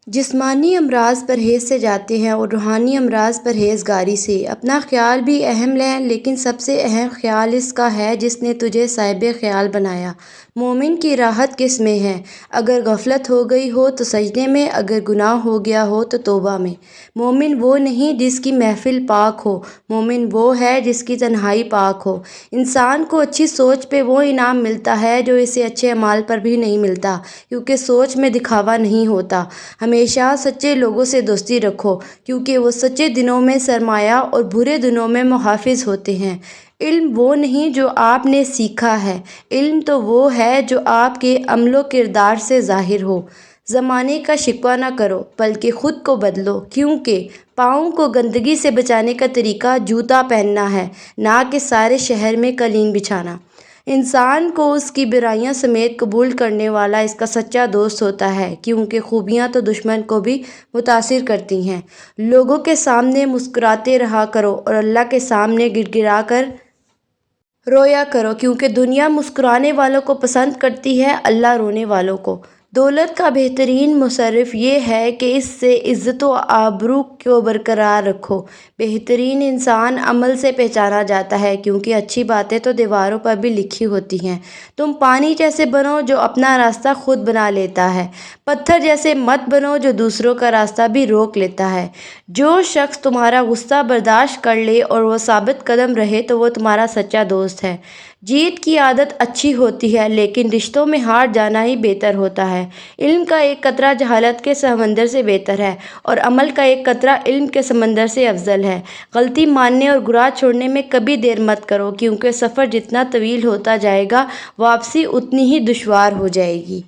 جسمانی امراض پرہیز سے جاتے ہیں اور روحانی امراض پرہیزگاری سے۔ اپنا خیال بھی اہم ہے، لیکن سب سے اہم خیال اس کا ہے جس نے تجھے صاحب خیال بنایا۔ مومن کی راحت کس میں ہے؟ اگر غفلت ہو گئی ہو تو سجدے میں، اگر گناہ ہو گیا ہو تو توبہ میں۔ مومن وہ نہیں جس کی محفل پاک ہو، مومن وہ ہے جس کی تنہائی پاک ہو۔ انسان کو اچھی سوچ پہ وہ انعام ملتا ہے جو اسے اچھے اعمال پر بھی نہیں ملتا، کیونکہ سوچ میں دکھاوا نہیں ہوتا۔ ہمیشہ سچے لوگوں سے دوستی رکھو، کیونکہ وہ سچے دنوں میں سرمایہ اور برے دنوں میں محافظ ہوتے ہیں۔ علم وہ نہیں جو آپ نے سیکھا ہے، علم تو وہ ہے جو آپ کے عمل و کردار سے ظاہر ہو۔ زمانے کا شکوہ نہ کرو، بلکہ خود کو بدلو، کیونکہ پاؤں کو گندگی سے بچانے کا طریقہ جوتا پہننا ہے، نہ کہ سارے شہر میں قالین بچھانا۔ انسان کو اس کی برائیاں سمیت قبول کرنے والا اس کا سچا دوست ہوتا ہے، کیونکہ خوبیاں تو دشمن کو بھی متاثر کرتی ہیں۔ لوگوں کے سامنے مسکراتے رہا کرو اور اللہ کے سامنے گڑ گڑا کر رویا کرو، کیونکہ دنیا مسکرانے والوں کو پسند کرتی ہے، اللہ رونے والوں کو۔ دولت کا بہترین مصرف یہ ہے کہ اس سے عزت و آبرو کو برقرار رکھو۔ بہترین انسان عمل سے پہچانا جاتا ہے، کیونکہ اچھی باتیں تو دیواروں پر بھی لکھی ہوتی ہیں۔ تم پانی جیسے بنو جو اپنا راستہ خود بنا لیتا ہے، پتھر جیسے مت بنو جو دوسروں کا راستہ بھی روک لیتا ہے۔ جو شخص تمہارا غصہ برداشت کر لے اور وہ ثابت قدم رہے تو وہ تمہارا سچا دوست ہے۔ جیت کی عادت اچھی ہوتی ہے، لیکن رشتوں میں ہار جانا ہی بہتر ہوتا ہے۔ علم کا ایک قطرہ جہالت کے سمندر سے بہتر ہے، اور عمل کا ایک قطرہ علم کے سمندر سے افضل ہے۔ غلطی ماننے اور گناہ چھوڑنے میں کبھی دیر مت کرو، کیونکہ سفر جتنا طویل ہوتا جائے گا، واپسی اتنی ہی دشوار ہو جائے گی۔